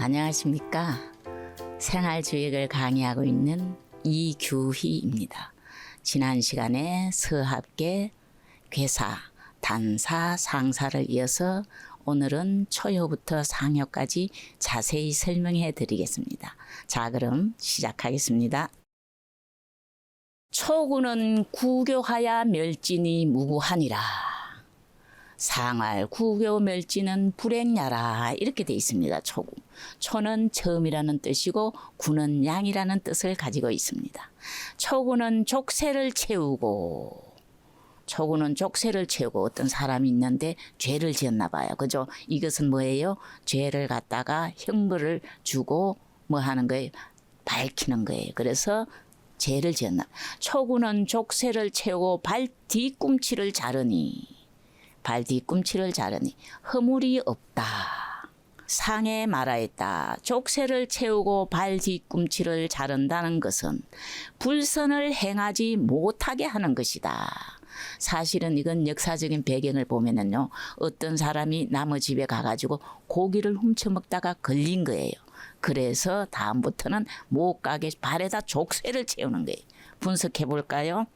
안녕하십니까. 생활주익을 강의하고 있는 이규희입니다. 지난 시간에 서합계, 괴사, 단사, 상사를 이어서 오늘은 초효부터 상효까지 자세히 설명해 드리겠습니다. 자, 그럼 시작하겠습니다. 초구는 구교하야 멸진이 무구하니라. 상활 구교 멸진은 불행야라. 이렇게 돼 있습니다. 초구. 초는 처음이라는 뜻이고 구는 양이라는 뜻을 가지고 있습니다. 초구는 족쇄를 채우고, 초구는 족쇄를 채우고, 어떤 사람이 있는데 죄를 지었나 봐요. 그죠? 이것은 뭐예요? 죄를 갖다가 형벌을 주고 뭐 하는 거예요? 밝히는 거예요. 그래서 죄를 지었나. 초구는 족쇄를 채우고 발 뒤꿈치를 자르니, 발 뒤꿈치를 자르니 허물이 없다. 상에 말하였다. 족쇄를 채우고 발 뒤꿈치를 자른다는 것은 불선을 행하지 못하게 하는 것이다. 사실은 이건 역사적인 배경을 보면은요, 어떤 사람이 남의 집에 가가지고 고기를 훔쳐먹다가 걸린 거예요. 그래서 다음부터는 못 가게 발에다 족쇄를 채우는 거예요. 분석해 볼까요?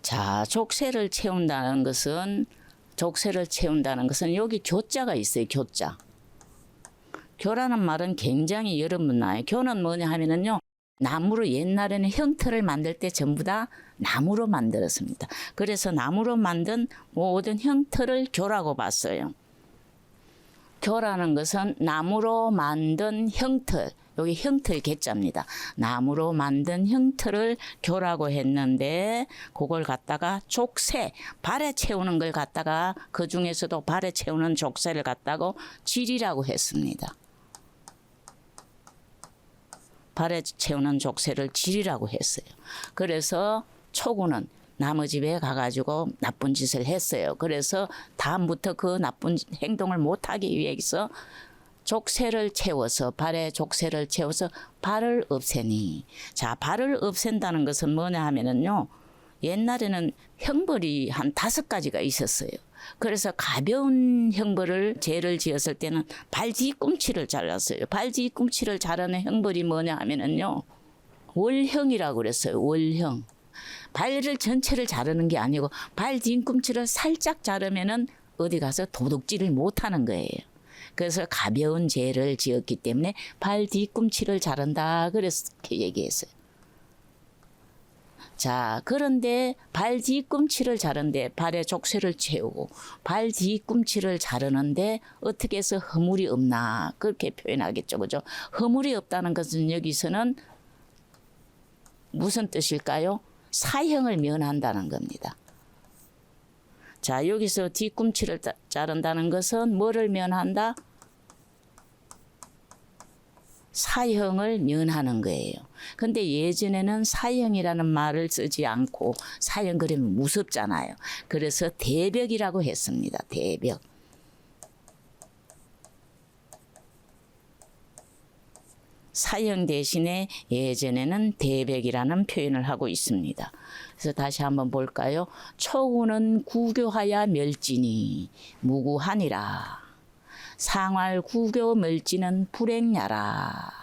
자, 족쇄를 채운다는 것은 여기 교자가 있어요. 교자. 교라는 말은 굉장히 여러 번 나와요. 교는 뭐냐 하면은요, 나무로 옛날에는 형틀을 만들 때 전부 다 나무로 만들었습니다. 그래서 나무로 만든 모든 형틀을 교라고 봤어요. 교라는 것은 나무로 만든 형틀, 여기 형틀 개자입니다. 나무로 만든 형틀을 교라고 했는데, 그걸 갖다가 족쇄, 발에 채우는 걸 갖다가, 그 중에서도 발에 채우는 족쇄를 갖다가 질이라고 했습니다. 발에 채우는 족쇄를 질이라고 했어요. 그래서 초구는 남의 집에 가가지고 나쁜 짓을 했어요. 그래서 다음부터 그 나쁜 행동을 못하기 위해서 족쇄를 채워서, 발에 족쇄를 채워서 발을 없애니. 자, 발을 없앤다는 것은 뭐냐 하면은요, 옛날에는 형벌이 한 5가지가 있었어요. 그래서 가벼운 형벌을 죄를 지었을 때는 발 뒤꿈치를 잘랐어요. 발 뒤꿈치를 자르는 형벌이 뭐냐 하면은요, 월형이라고 그랬어요. 월형. 발을 전체를 자르는 게 아니고 발 뒤꿈치를 살짝 자르면은 어디 가서 도둑질을 못 하는 거예요. 그래서 가벼운 죄를 지었기 때문에 발 뒤꿈치를 자른다, 그렇게 얘기했어요. 자, 그런데 발 뒤꿈치를 자른데 발에 족쇄를 채우고 발 뒤꿈치를 자르는데 어떻게 해서 허물이 없나, 그렇게 표현하겠죠. 그죠? 허물이 없다는 것은 여기서는 무슨 뜻일까요? 사형을 면한다는 겁니다. 자, 여기서 뒤꿈치를 자른다는 것은 뭐를 면한다? 사형을 면하는 거예요. 근데 예전에는 사형이라는 말을 쓰지 않고, 사형 그러면 무섭잖아요. 그래서 대벽이라고 했습니다. 대벽. 사형 대신에 예전에는 대벽이라는 표현을 하고 있습니다. 그래서 다시 한번 볼까요? 초구는 구교하야 멸진이 무구하니라. 상활 구교 멸진은 불행야라.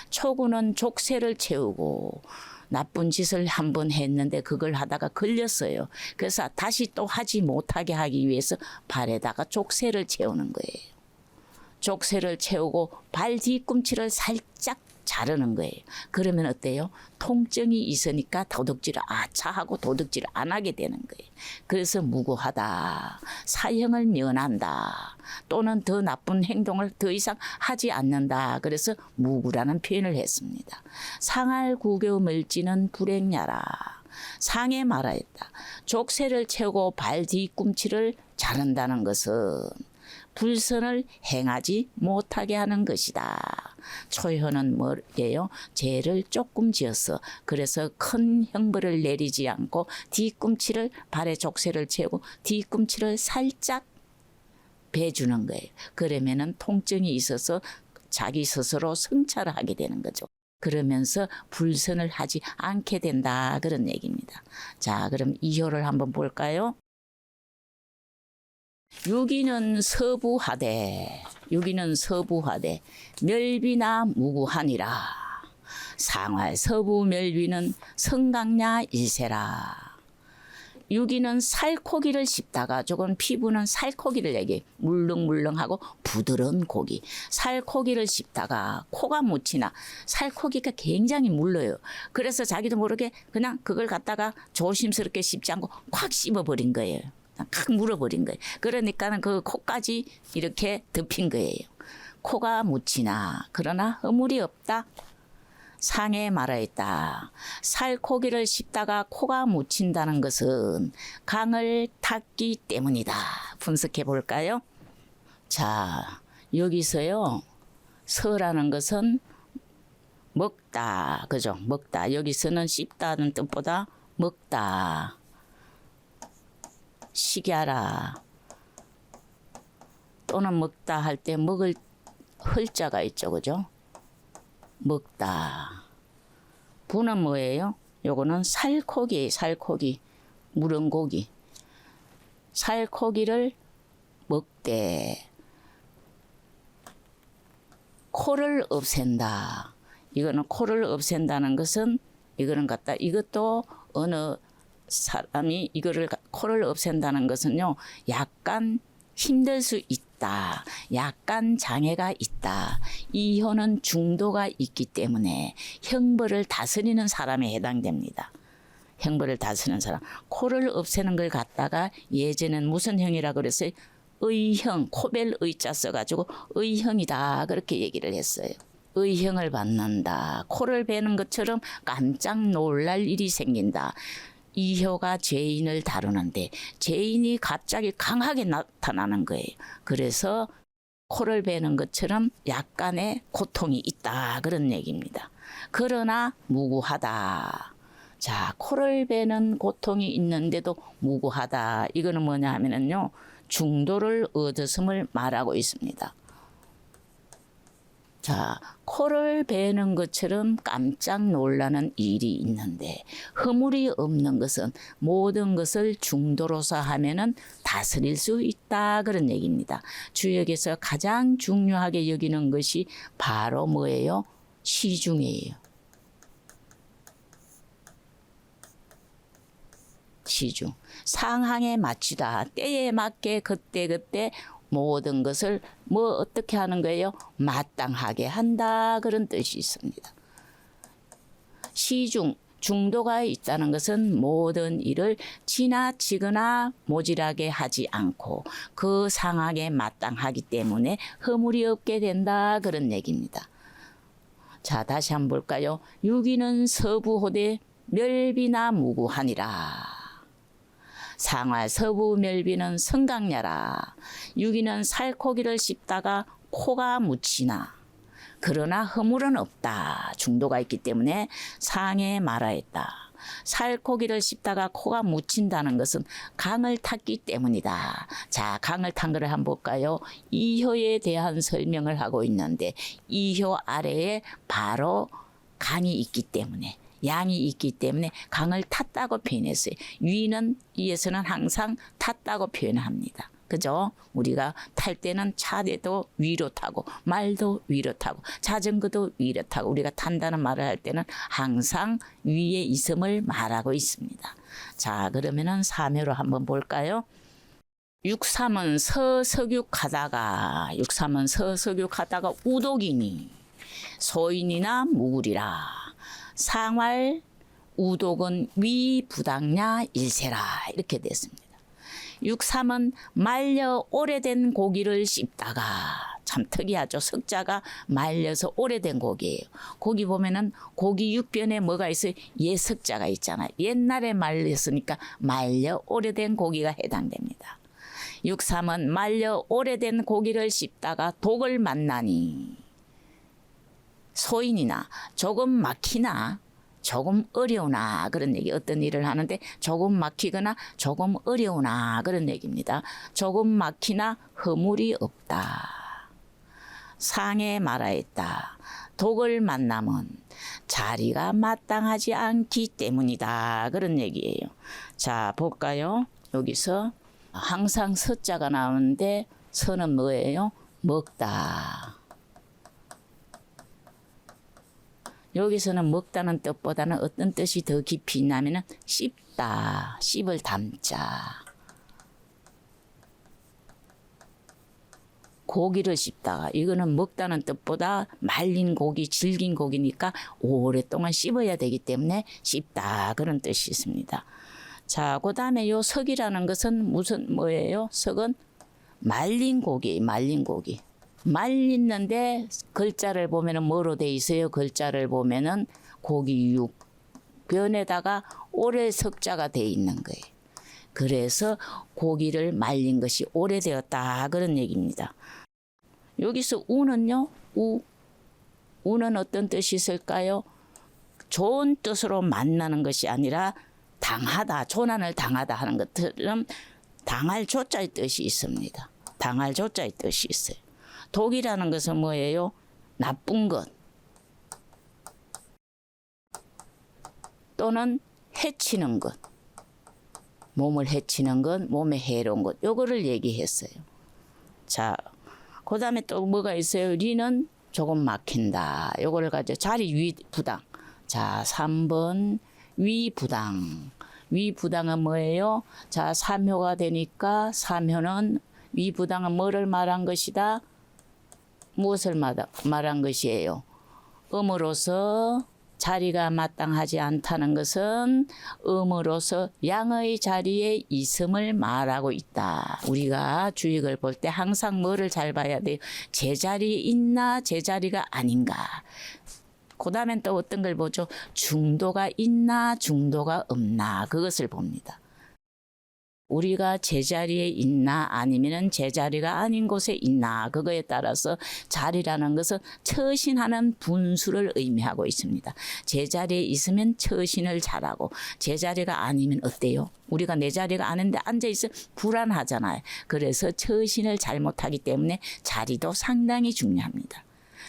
초구는 족쇄를 채우고 나쁜 짓을 한번 했는데 그걸 하다가 걸렸어요. 그래서 다시 또 하지 못하게 하기 위해서 발에다가 족쇄를 채우는 거예요. 족쇄를 채우고 발 뒤꿈치를 살짝 자르는 거예요. 그러면 어때요? 통증이 있으니까 도둑질을 아차하고 도둑질을 안 하게 되는 거예요. 그래서 무고하다. 사형을 면한다. 또는 더 나쁜 행동을 더 이상 하지 않는다. 그래서 무구라는 표현을 했습니다. 상할 구교 멸진은 불행야라. 상에 말하였다. 족쇄를 채우고 발 뒤꿈치를 자른다는 것은 불선을 행하지 못하게 하는 것이다. 초효는 뭐예요? 죄를 조금 지어서, 그래서 큰 형벌을 내리지 않고 뒤꿈치를, 발에 족쇄를 채우고 뒤꿈치를 살짝 베주는 거예요. 그러면은 통증이 있어서 자기 스스로 성찰을 하게 되는 거죠. 그러면서 불선을 하지 않게 된다, 그런 얘기입니다. 자, 그럼 이효를 한번 볼까요? 유기는 서부하되, 여기는 서부화대 멸비나 무구하니라. 상활 서부 멸비는 성강야 일세라. 여기는 살코기를 씹다가 조금 피부는 살코기를 내게 물렁물렁하고 부드러운 고기. 살코기를 씹다가 코가 묻히나 살코기가 굉장히 물러요. 그래서 자기도 모르게 그냥 그걸 갖다가 조심스럽게 씹지 않고 콱 씹어버린 거예요. 콱 물어버린 거예요. 그러니까는 그 코까지 이렇게 덮인 거예요. 코가 묻히나 그러나 허물이 없다. 상에 말하였다. 살코기를 씹다가 코가 묻힌다는 것은 강을 탔기 때문이다. 분석해 볼까요? 자, 여기서요. 서라는 것은 먹다. 그죠? 먹다. 여기서는 씹다는 뜻보다 먹다. 식야라. 또는 먹다 할 때 먹을 헐자가 있죠. 그죠? 먹다. 부는 뭐예요? 요거는 살코기예요. 살코기. 무른 고기. 살코기를 먹되 코를 없앤다. 이거는 코를 없앤다는 것은 이거는 같다. 이것도 어느 사람이 이거를 코를 없앤다는 것은요. 약간 힘들 수 있다. 약간 장애가 있다. 이효는 중도가 있기 때문에 형벌을 다스리는 사람에 해당됩니다. 형벌을 다스리는 사람. 코를 없애는 걸 갖다가 예전엔 무슨 형이라 그랬어요? 의형, 코벨 의자 써가지고 의형이다. 그렇게 얘기를 했어요. 의형을 받는다. 코를 베는 것처럼 깜짝 놀랄 일이 생긴다. 이효가 죄인을 다루는데 죄인이 갑자기 강하게 나타나는 거예요. 그래서 코를 베는 것처럼 약간의 고통이 있다. 그런 얘기입니다. 그러나 무구하다. 자, 코를 베는 고통이 있는데도 무구하다. 이거는 뭐냐 하면은요. 중도를 얻었음을 말하고 있습니다. 자, 코를 베는 것처럼 깜짝 놀라는 일이 있는데 허물이 없는 것은 모든 것을 중도로서 하면은 다스릴 수 있다. 그런 얘기입니다. 주역에서 가장 중요하게 여기는 것이 바로 뭐예요? 시중이에요. 시중. 상황에 맞추다. 때에 맞게 그때그때 모든 것을 뭐 어떻게 하는 거예요? 마땅하게 한다. 그런 뜻이 있습니다. 시중, 중도가 있다는 것은 모든 일을 지나치거나 모질하게 하지 않고 그 상황에 마땅하기 때문에 허물이 없게 된다. 그런 얘기입니다. 자, 다시 한번 볼까요? 유기는 서부호대 멸비나 무구하니라. 상활 서부 멸비는 성강야라. 유기는 살코기를 씹다가 코가 묻히나 그러나 허물은 없다. 중도가 있기 때문에 상에 말하였다. 살코기를 씹다가 코가 묻힌다는 것은 강을 탔기 때문이다. 자, 강을 탄 거를 한번 볼까요? 이효에 대한 설명을 하고 있는데 이효 아래에 바로 강이 있기 때문에 양이 있기 때문에 강을 탔다고 표현했어요. 위는 위에서는 항상 탔다고 표현합니다. 그죠? 우리가 탈 때는 차도 위로 타고 말도 위로 타고 자전거도 위로 타고 우리가 탄다는 말을 할 때는 항상 위에 있음을 말하고 있습니다. 자, 그러면은 사묘로 한번 볼까요? 육삼은 서석육하다가 우독이니 소인이나 무구리라. 상활 우독은 위부당야 일세라. 이렇게 됐습니다. 육삼은 말려 오래된 고기를 씹다가 참 특이하죠. 석자가 말려서 오래된 고기예요. 고기 보면은 고기 육변에 뭐가 있어요? 예석자가 있잖아요. 옛날에 말렸으니까 말려 오래된 고기가 해당됩니다. 육삼은 말려 오래된 고기를 씹다가 독을 만나니 소인이나 조금 막히나 조금 어려우나 그런 얘기. 어떤 일을 하는데 조금 막히거나 조금 어려우나 그런 얘기입니다. 조금 막히나 허물이 없다. 상에 말하였다. 독을 만나면 자리가 마땅하지 않기 때문이다. 그런 얘기예요. 자, 볼까요? 여기서 항상 서자가 나오는데 서는 뭐예요? 먹다. 여기서는 먹다는 뜻보다는 어떤 뜻이 더 깊이 있냐면은 씹다, 씹을 담자. 고기를 씹다가 이거는 먹다는 뜻보다 말린 고기, 질긴 고기니까 오랫동안 씹어야 되기 때문에 씹다 그런 뜻이 있습니다. 자, 그다음에 요 석이라는 것은 무슨 뭐예요? 석은 말린 고기, 말린 고기. 말리는데 글자를 보면은 뭐로 돼 있어요? 글자를 보면은 고기 육 변에다가 오래 석자가 돼 있는 거예요. 그래서 고기를 말린 것이 오래되었다 그런 얘기입니다. 여기서 우는요. 우는 어떤 뜻이 있을까요? 좋은 뜻으로 만나는 것이 아니라 당하다, 조난을 당하다 하는 것처럼 당할 조자의 뜻이 있습니다. 당할 조자의 뜻이 있어요. 독이라는 것은 뭐예요? 나쁜 것 또는 해치는 것, 몸을 해치는 것, 몸에 해로운 것, 요거를 얘기했어요. 자, 그 다음에 또 뭐가 있어요? 리는 조금 막힌다. 요거를 가지고 자리 위부당. 자, 3번 위부당. 위부당은 뭐예요? 자, 삼효가 되니까 삼효는 위부당은 뭐를 말한 것이다? 무엇을 말한 것이에요? 음으로서 자리가 마땅하지 않다는 것은 음으로서 양의 자리에 있음을 말하고 있다. 우리가 주익을 볼 때 항상 뭐를 잘 봐야 돼요? 제자리에 있나 제자리가 아닌가. 그 다음엔 또 어떤 걸 보죠? 중도가 있나 중도가 없나 그것을 봅니다. 우리가 제자리에 있나 아니면 제자리가 아닌 곳에 있나 그거에 따라서 자리라는 것은 처신하는 분수를 의미하고 있습니다. 제자리에 있으면 처신을 잘하고 제자리가 아니면 어때요? 우리가 내 자리가 아닌데 앉아있으면 불안하잖아요. 그래서 처신을 잘못하기 때문에 자리도 상당히 중요합니다.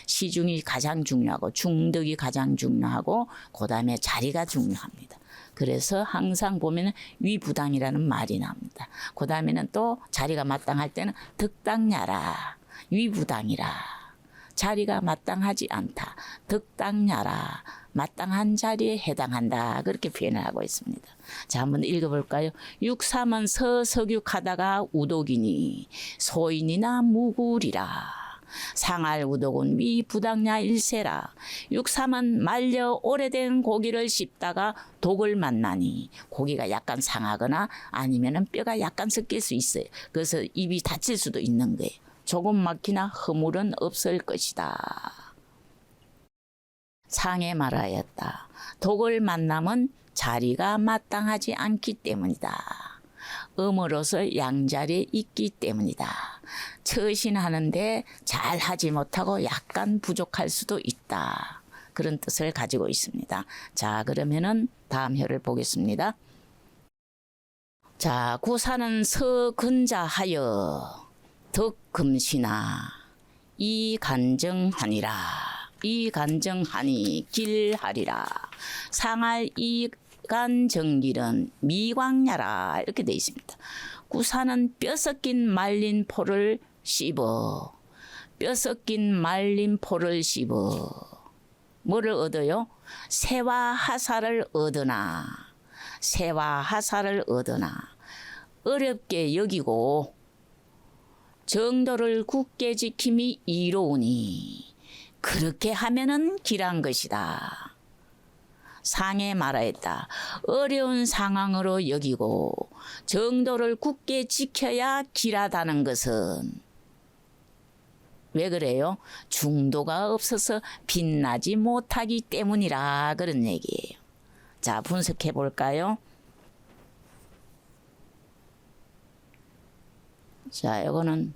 시중이 가장 중요하고 중덕이 가장 중요하고 그 다음에 자리가 중요합니다. 그래서 항상 보면 위부당이라는 말이 나옵니다. 그 다음에는 또 자리가 마땅할 때는 득당야라 위부당이라 자리가 마땅하지 않다. 득당야라 마땅한 자리에 해당한다. 그렇게 표현을 하고 있습니다. 자, 한번 읽어볼까요? 육삼은 서석육하다가 우독이니 소인이나 무구리라. 상할 우독은 위부당야 일세라. 육삼은 말려 오래된 고기를 씹다가 독을 만나니 고기가 약간 상하거나 아니면은 뼈가 약간 섞일 수 있어요. 그래서 입이 다칠 수도 있는 거예요. 조금 막히나 허물은 없을 것이다. 상해 말하였다. 독을 만나면 자리가 마땅하지 않기 때문이다. 음으로서 양자리에 있기 때문이다. 처신하는데 잘 하지 못하고 약간 부족할 수도 있다. 그런 뜻을 가지고 있습니다. 자, 그러면은 다음 혀를 보겠습니다. 자, 구사는 서근자하여 덕금시나 이간정하니라. 이간정하니 길하리라. 상할 이간정길은 미광야라. 이렇게 되어 있습니다. 구사는 뼈 섞인 말린 포를 씹어. 뼈 섞인 말린 포를 씹어. 뭐를 얻어요? 새와 하사를 얻으나. 새와 하사를 얻으나. 어렵게 여기고 정도를 굳게 지킴이 이로우니. 그렇게 하면은 길한 것이다. 상해 말하였다. 어려운 상황으로 여기고 정도를 굳게 지켜야 길하다는 것은 왜 그래요? 중도가 없어서 빛나지 못하기 때문이라 그런 얘기예요. 자, 분석해 볼까요? 자, 이거는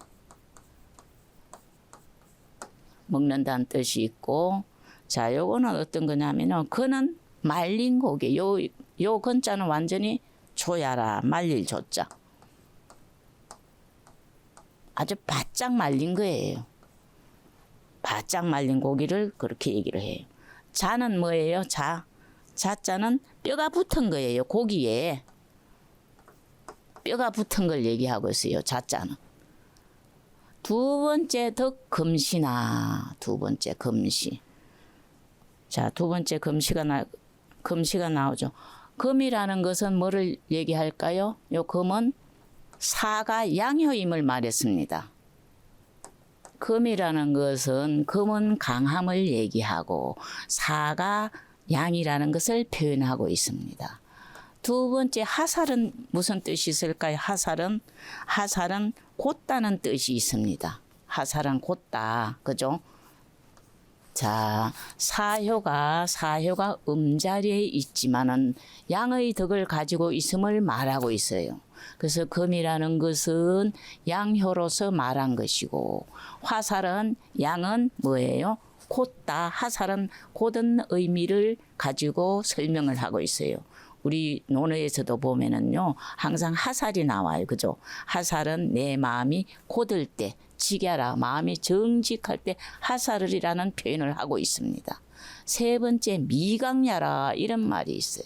먹는다는 뜻이 있고, 자, 요거는 어떤 거냐면은 그는 말린 고기. 요 건자는 완전히 조야라 말릴 조자. 아주 바짝 말린 거예요. 바짝 말린 고기를 그렇게 얘기를 해요. 자는 뭐예요? 자자는 뼈가 붙은 거예요. 고기에 뼈가 붙은 걸 얘기하고 있어요. 자자는. 두 번째 덕 금시나. 두 번째 금시. 자, 두 번째 금시가 나오죠. 금이라는 것은 뭐를 얘기할까요? 요 금은 사가 양효임을 말했습니다. 금이라는 것은 금은 강함을 얘기하고 사가 양이라는 것을 표현하고 있습니다. 두 번째 하살은 무슨 뜻이 있을까요? 하살은 곧다는 뜻이 있습니다. 하살은 곧다. 그죠? 자, 사효가 음자리에 있지만은 양의 덕을 가지고 있음을 말하고 있어요. 그래서 금이라는 것은 양효로서 말한 것이고, 화살은 양은 뭐예요? 곧다. 하살은 곧은 의미를 가지고 설명을 하고 있어요. 우리 논어에서도 보면은요, 항상 하살이 나와요. 그죠? 하살은 내 마음이 곧을 때, 지게라, 마음이 정직할 때 하살이라는 표현을 하고 있습니다. 세 번째, 미강야라, 이런 말이 있어요.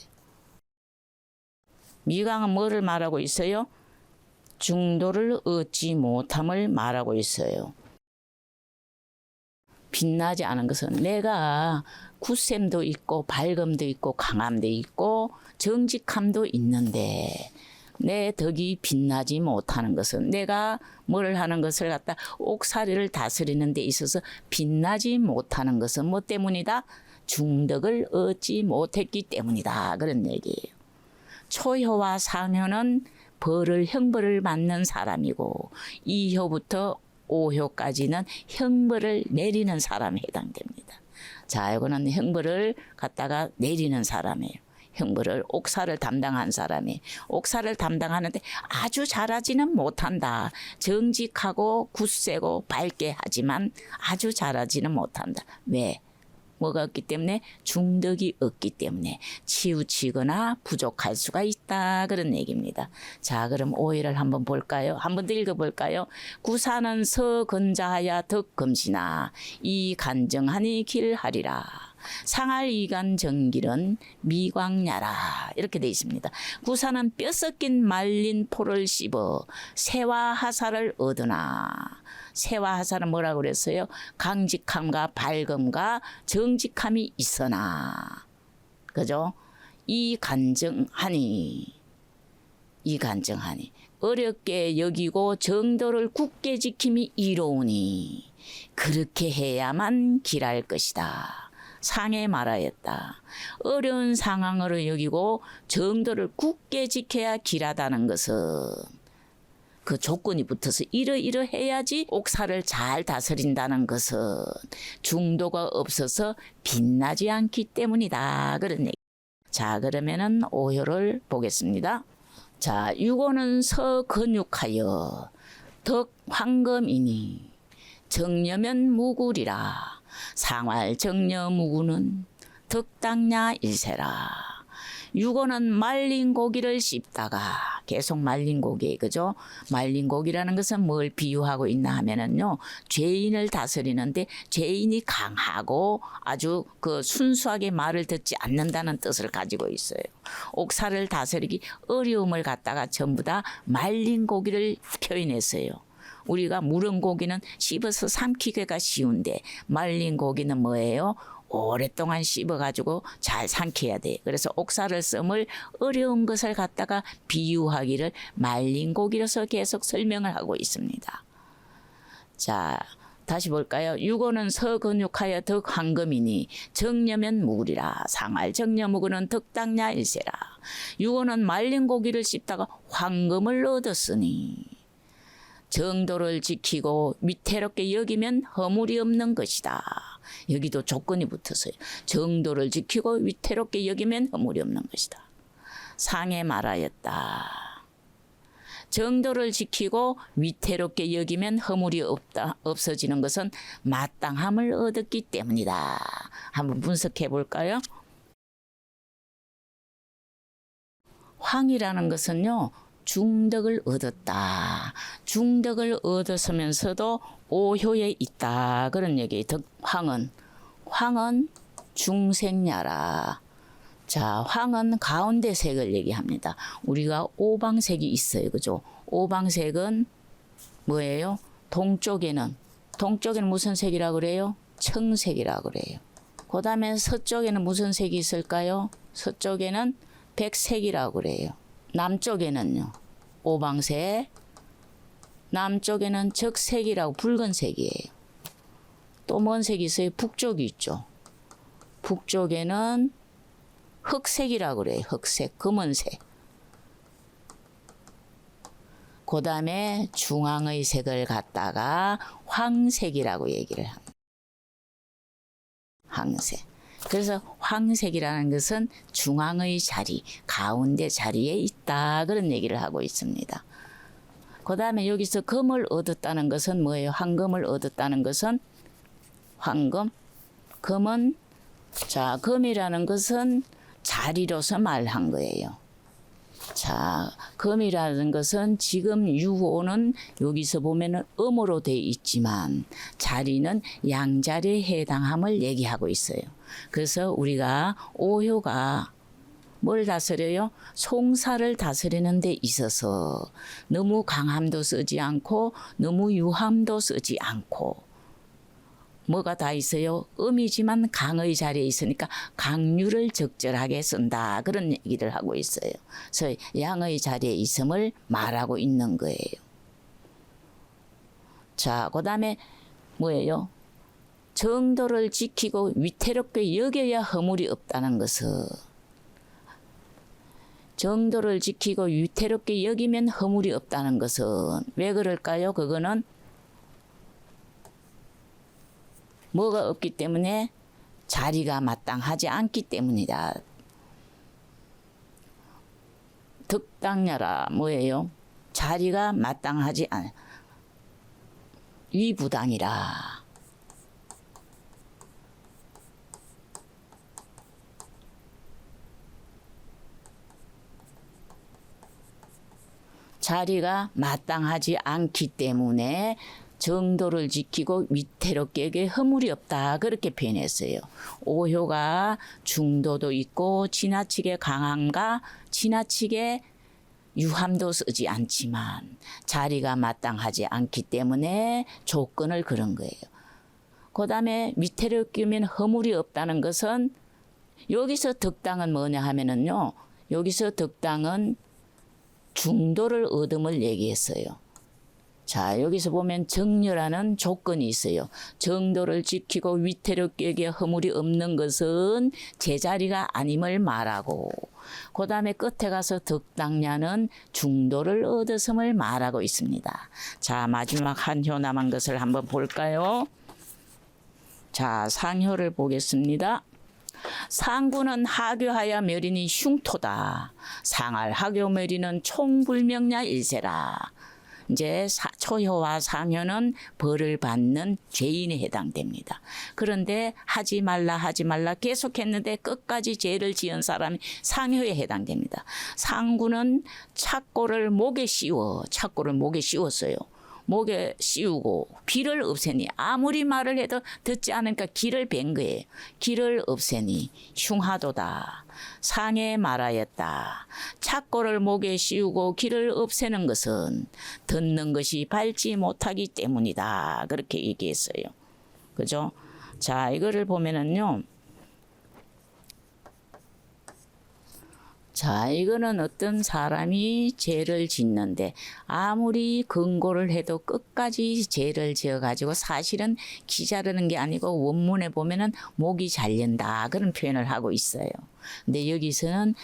미강은 뭐를 말하고 있어요? 중도를 얻지 못함을 말하고 있어요. 빛나지 않은 것은 내가 굳셈도 있고 밝음도 있고 강함도 있고 정직함도 있는데 내 덕이 빛나지 못하는 것은 내가 뭐를 하는 것을 갖다 옥살이를 다스리는 데 있어서 빛나지 못하는 것은 뭐 때문이다? 중덕을 얻지 못했기 때문이다. 그런 얘기예요. 초효와 상효는 형벌을 받는 사람이고 2효부터 5효까지는 형벌을 내리는 사람에 해당됩니다. 자, 이거는 형벌을 갖다가 내리는 사람이에요. 형벌을 옥사를 담당한 사람이 옥사를 담당하는데 아주 잘하지는 못한다. 정직하고 굳세고 밝게 하지만 아주 잘하지는 못한다. 왜? 뭐가 없기 때문에 중덕이 없기 때문에 치우치거나 부족할 수가 있다. 그런 얘기입니다. 자, 그럼 오해를 한번 볼까요? 한번 더 읽어볼까요? 구사는 서건자하야 덕금시나 이간정하니 길하리라. 상할 이간 정길은 미광야라. 이렇게 되어 있습니다. 구사는 뼈 섞인 말린 포를 씹어 새와 하살을 얻으나. 새와 하살은 뭐라고 그랬어요? 강직함과 밝음과 정직함이 있으나. 그죠? 이간정하니. 어렵게 여기고 정도를 굳게 지킴이 이로우니. 그렇게 해야만 길할 것이다. 상에 말하였다. 어려운 상황으로 여기고 정도를 굳게 지켜야 길하다는 것은 그 조건이 붙어서 이러해야지 옥사를 잘 다스린다는 것은 중도가 없어서 빛나지 않기 때문이다. 그런 얘기. 자, 그러면은 오효를 보겠습니다. 자, 유고는 서근육하여 덕 황금이니 정려면 무구리라. 상활 정려 무구는 덕당냐 일세라. 유고는 말린 고기를 씹다가 계속 말린 고기, 그죠? 말린 고기라는 것은 뭘 비유하고 있나 하면은요, 죄인을 다스리는데 죄인이 강하고 아주 그 순수하게 말을 듣지 않는다는 뜻을 가지고 있어요. 옥사를 다스리기 어려움을 갖다가 전부 다 말린 고기를 표현했어요. 우리가 무른 고기는 씹어서 삼키기가 쉬운데 말린 고기는 뭐예요? 오랫동안 씹어가지고 잘 삼켜야 돼. 그래서 옥사를 썸을 어려운 것을 갖다가 비유하기를 말린 고기로서 계속 설명을 하고 있습니다. 자, 다시 볼까요? 유고는 서근육하여 덕 황금이니 정려면 무구리라. 상할 정려 무구는 덕당냐 일세라. 유고는 말린 고기를 씹다가 황금을 얻었으니 정도를 지키고 위태롭게 여기면 허물이 없는 것이다. 여기도 조건이 붙었어요. 정도를 지키고 위태롭게 여기면 허물이 없는 것이다. 상에 말하였다. 정도를 지키고 위태롭게 여기면 허물이 없어지는 것은 마땅함을 얻었기 때문이다. 한번 분석해 볼까요? 황이라는 것은요, 중덕을 얻었다. 중덕을 얻었으면서도 오효에 있다. 그런 얘기. 황은 중생야라. 자, 황은 가운데 색을 얘기합니다. 우리가 오방색이 있어요. 그죠? 오방색은 뭐예요? 동쪽에는 무슨 색이라고 그래요? 청색이라고 그래요. 그 다음에 서쪽에는 무슨 색이 있을까요? 서쪽에는 백색이라고 그래요. 남쪽에는요, 오방색. 남쪽에는 적색이라고 붉은색이에요. 또 뭔 색이 있어요? 북쪽이 있죠. 북쪽에는 흑색이라고 그래요. 흑색, 검은색. 그 다음에 중앙의 색을 갖다가 황색이라고 얘기를 합니다. 황색. 그래서 황색이라는 것은 중앙의 자리, 가운데 자리에 있다. 그런 얘기를 하고 있습니다. 그 다음에 여기서 금을 얻었다는 것은 뭐예요? 황금을 얻었다는 것은 황금. 금은, 자, 금이라는 것은 자리로서 말한 거예요. 자, 금이라는 것은 지금 유호는 여기서 보면은 음으로 돼 있지만 자리는 양자리에 해당함을 얘기하고 있어요. 그래서 우리가 오효가 뭘 다스려요? 송사를 다스리는 데 있어서 너무 강함도 쓰지 않고 너무 유함도 쓰지 않고 뭐가 다 있어요? 음이지만 강의 자리에 있으니까 강유를 적절하게 쓴다. 그런 얘기를 하고 있어요. 그래서 양의 자리에 있음을 말하고 있는 거예요. 자, 그 다음에 뭐예요? 정도를 지키고 위태롭게 여겨야 허물이 없다는 것은, 정도를 지키고 위태롭게 여기면 허물이 없다는 것은 왜 그럴까요? 그거는 뭐가 없기 때문에 자리가 마땅하지 않기 때문이다. 득당녀라 뭐예요? 자리가 마땅하지 않아. 위부당이라. 자리가 마땅하지 않기 때문에 정도를 지키고 위태롭게 허물이 없다. 그렇게 표현했어요. 오효가 중도도 있고 지나치게 강함과 지나치게 유함도 쓰지 않지만 자리가 마땅하지 않기 때문에 조건을 그런 거예요. 그 다음에 위태롭게면 허물이 없다는 것은 여기서 덕당은 뭐냐 하면은요. 여기서 덕당은 중도를 얻음을 얘기했어요. 자, 여기서 보면 정렬하는 조건이 있어요. 정도를 지키고 위태롭게 여겨 허물이 없는 것은 제자리가 아님을 말하고, 그 다음에 끝에 가서 덕당냐는 중도를 얻었음을 말하고 있습니다. 자, 마지막 한 효 남은 것을 한번 볼까요? 자, 상효를 보겠습니다. 상구는 하교하여 멸인이 흉토다. 상할 하교 멸인은 총불명냐 일세라. 이제 초효와 상효는 벌을 받는 죄인에 해당됩니다. 그런데 하지 말라 계속했는데 끝까지 죄를 지은 사람이 상효에 해당됩니다. 상구는 착고를 목에 씌웠어요. 목에 씌우고 귀를 없애니, 아무리 말을 해도 듣지 않으니까 귀를 벤 거예요. 귀를 없애니 흉하도다. 상에 말하였다. 착고를 목에 씌우고 귀를 없애는 것은 듣는 것이 밝지 못하기 때문이다. 그렇게 얘기했어요. 그죠? 자, 이거를 보면은요. 자, 이거는 어떤 사람이 죄를 짓는데 아무리 근거를 해도 끝까지 죄를 지어가지고 사실은 기자르는 게 아니고 원문에 보면은 목이 잘린다. 그런 표현을 하고 있어요. 근데 여기서는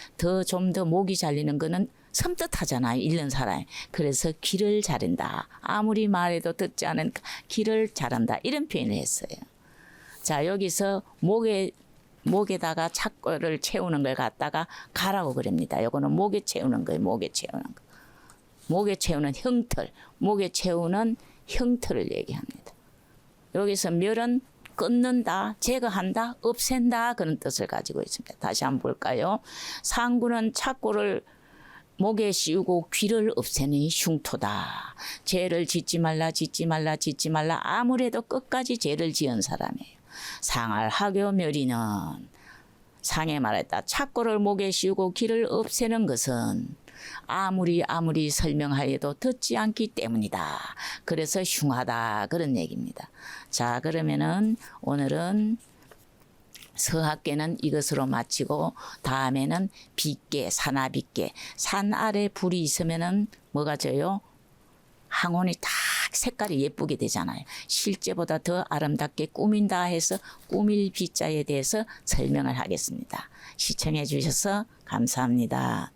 좀 더 목이 잘리는 거는 섬뜩하잖아요. 잃는 사람이. 그래서 귀를 자른다. 아무리 말해도 듣지 않으니까 귀를 자른다. 이런 표현을 했어요. 자, 여기서 목에다가 착고를 채우는 걸 갖다가 가라고 그럽니다. 요거는 목에 채우는 거예요. 목에 채우는 거. 목에 채우는 형틀. 목에 채우는 형틀을 얘기합니다. 여기서 멸은 끊는다, 제거한다, 없앤다 그런 뜻을 가지고 있습니다. 다시 한번 볼까요? 상구는 착고를 목에 씌우고 귀를 없애니 흉토다. 죄를 짓지 말라 아무래도 끝까지 죄를 지은 사람이에요. 상할 하교 멸이는 상에 말했다. 착고를 목에 씌우고 귀를 없애는 것은 아무리 설명하여도 듣지 않기 때문이다. 그래서 흉하다 그런 얘기입니다. 자, 그러면은 오늘은 서학계는 이것으로 마치고 다음에는 빛계, 산하빛계. 산 아래 불이 있으면은 뭐가 져요? 항온이 딱 색깔이 예쁘게 되잖아요. 실제보다 더 아름답게 꾸민다 해서 꾸밀 빛자에 대해서 설명을 하겠습니다. 시청해 주셔서 감사합니다.